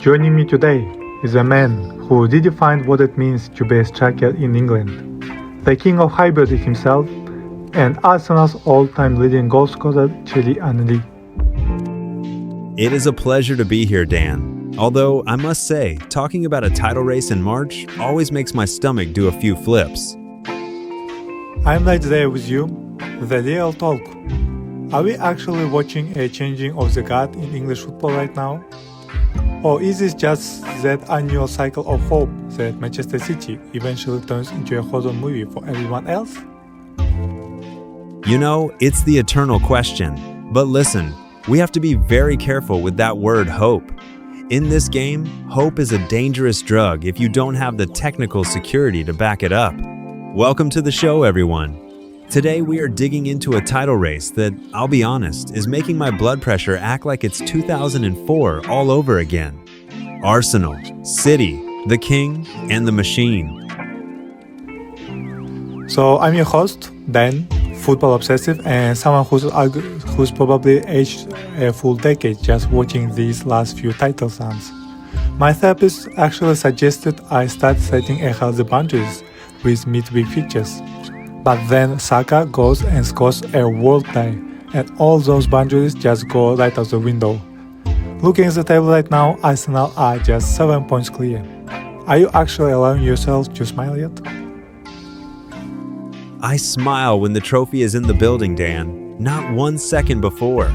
Joining me today is a man who redefined what it means to be a striker in England, the King of Highbury himself, and Arsenal's all-time leading goal scorer Thierry Henry. It is a pleasure to be here, Dan. Although, I must say, talking about a title race in March always makes my stomach do a few flips. I'm right there with you, the real talk. Are we actually watching a changing of the guard in English football right now? Or is this just that annual cycle of hope that Manchester City eventually turns into a horror movie for everyone else? You know, it's the eternal question. But listen, we have to be very careful with that word hope. In this game, hope is a dangerous drug if you don't have the technical security to back it up. Welcome to the show, everyone. Today we are digging into a title race that, I'll be honest, is making my blood pressure act like it's 2004 all over again. Arsenal, City, the King, and the Machine. So I'm your host, Dan, football obsessive and someone who's probably aged a full decade just watching these last few title runs. My therapist actually suggested I start setting a healthy boundaries with midweek fixtures. But then Saka goes and scores a world tie, and all those boundaries just go right out the window. Looking at the table right now, Arsenal are just 7 points clear. Are you actually allowing yourself to smile yet? I smile when the trophy is in the building, Dan, not 1 second before.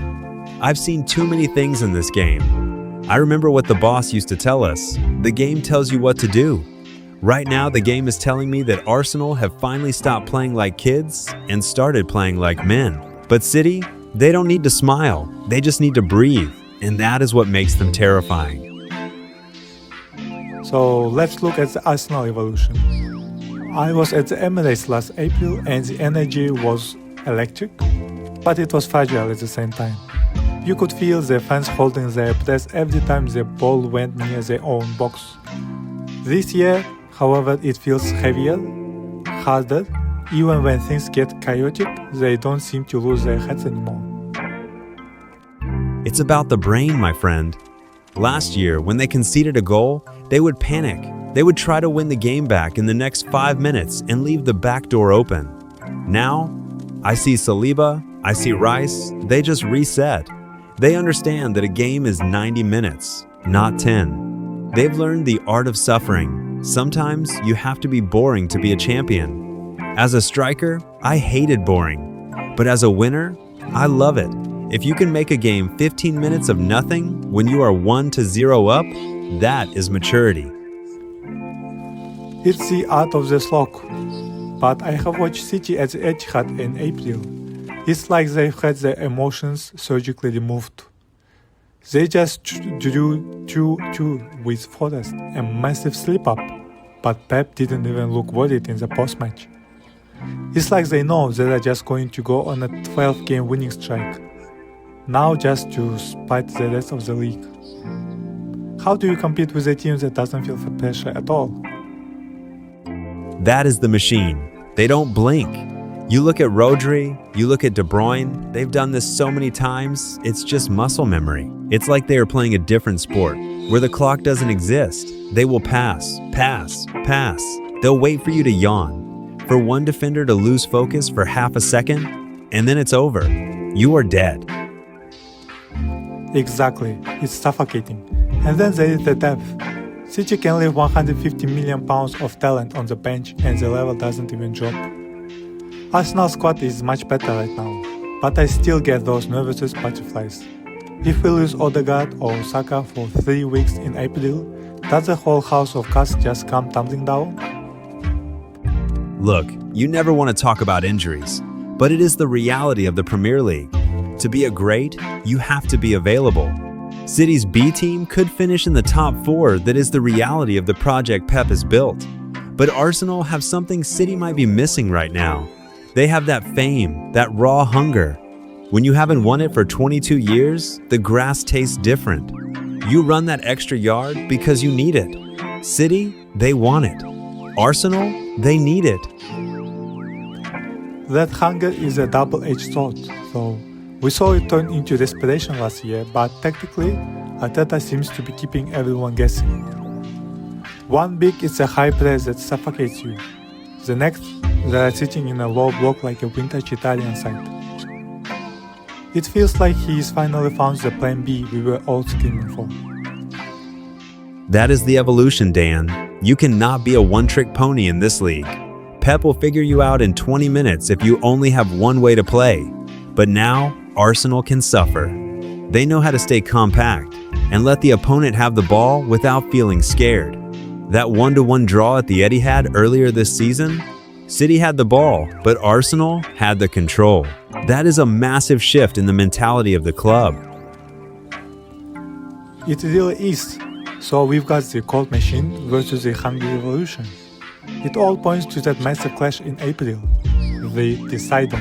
I've seen too many things in this game. I remember what the boss used to tell us, the game tells you what to do. Right now, the game is telling me that Arsenal have finally stopped playing like kids and started playing like men. But City, they don't need to smile, they just need to breathe, and that is what makes them terrifying. So let's look at the Arsenal evolution. I was at the Emirates last April and the energy was electric, but it was fragile at the same time. You could feel the fans holding their breath every time the ball went near their own box. This year, however, it feels heavier, harder. Even when things get chaotic, they don't seem to lose their heads anymore. It's about the brain, my friend. Last year, when they conceded a goal, they would panic. They would try to win the game back in the next 5 minutes and leave the back door open. Now, I see Saliba, I see Rice, they just reset. They understand that a game is 90 minutes, not 10. They've learned the art of suffering. Sometimes you have to be boring to be a champion. As a striker, I hated boring. But as a winner, I love it. If you can make a game 15 minutes of nothing when you are 1-0 up, that is maturity. It's the art of the slog. But I have watched City at the Etihad in April. It's like they've had their emotions surgically removed. They just drew 2-2 with Forest, a massive slip-up, but Pep didn't even look worried in the post-match. It's like they know they are just going to go on a 12-game winning streak, now just to spite the rest of the league. How do you compete with a team that doesn't feel the pressure at all? That is the Machine. They don't blink. You look at Rodri, you look at De Bruyne, they've done this so many times, it's just muscle memory. It's like they are playing a different sport, where the clock doesn't exist. They will pass, pass, pass. They'll wait for you to yawn, for one defender to lose focus for half a second, and then it's over. You are dead. Exactly, it's suffocating. And then there is the depth. City can leave £150 million of talent on the bench and the level doesn't even drop. Arsenal's squad is much better right now, but I still get those nervous butterflies. If we lose Odegaard or Saka for 3 weeks in April, does the whole house of cards just come tumbling down? Look, you never want to talk about injuries, but it is the reality of the Premier League. To be a great, you have to be available. City's B team could finish in the top 4. That is the reality of the project Pep has built. But Arsenal have something City might be missing right now. They have that fame, that raw hunger. When you haven't won it for 22 years, the grass tastes different. You run that extra yard because you need it. City, they want it. Arsenal, they need it. That hunger is a double-edged sword, though. We saw it turn into desperation last year, but technically, Arteta seems to be keeping everyone guessing. One week it's a high press that suffocates you. The next, they are sitting in a low block like a vintage Italian side. It feels like he's finally found the plan B we were all screaming for. That is the evolution, Dan. You cannot be a one-trick pony in this league. Pep will figure you out in 20 minutes if you only have one way to play. But now, Arsenal can suffer. They know how to stay compact and let the opponent have the ball without feeling scared. That 1-1 draw at the Etihad earlier this season, City had the ball, but Arsenal had the control. That is a massive shift in the mentality of the club. It really is. So we've got the cold machine versus the hungry revolution. It all points to that massive clash in April, the decider.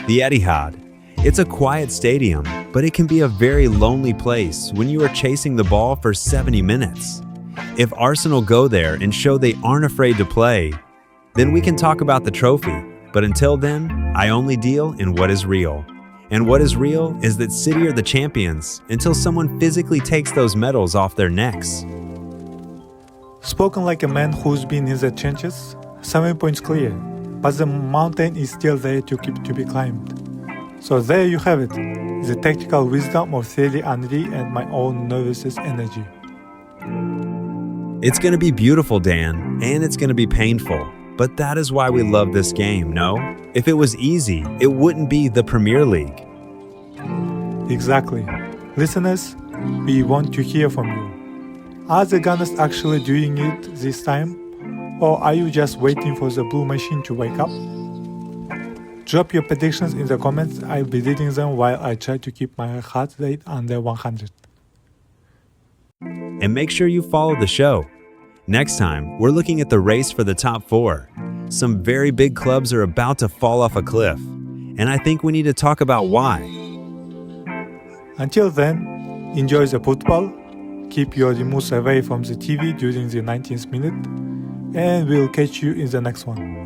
The Etihad. It's a quiet stadium, but it can be a very lonely place when you are chasing the ball for 70 minutes. If Arsenal go there and show they aren't afraid to play, then we can talk about the trophy. But until then, I only deal in what is real. And what is real is that City are the champions until someone physically takes those medals off their necks. Spoken like a man who's been in the trenches, 7 points clear, but the mountain is still there to be climbed. So there you have it, the tactical wisdom of Thierry Henry and my own nervous energy. It's going to be beautiful, Dan, and it's going to be painful. But that is why we love this game, no? If it was easy, it wouldn't be the Premier League. Exactly. Listeners, we want to hear from you. Are the Gunners actually doing it this time? Or are you just waiting for the blue machine to wake up? Drop your predictions in the comments. I'll be reading them while I try to keep my heart rate under 100. And make sure you follow the show. Next time, we're looking at the race for the top 4. Some very big clubs are about to fall off a cliff, and I think we need to talk about why. Until then, enjoy the football, keep your remotes away from the TV during the 19th minute, and we'll catch you in the next one.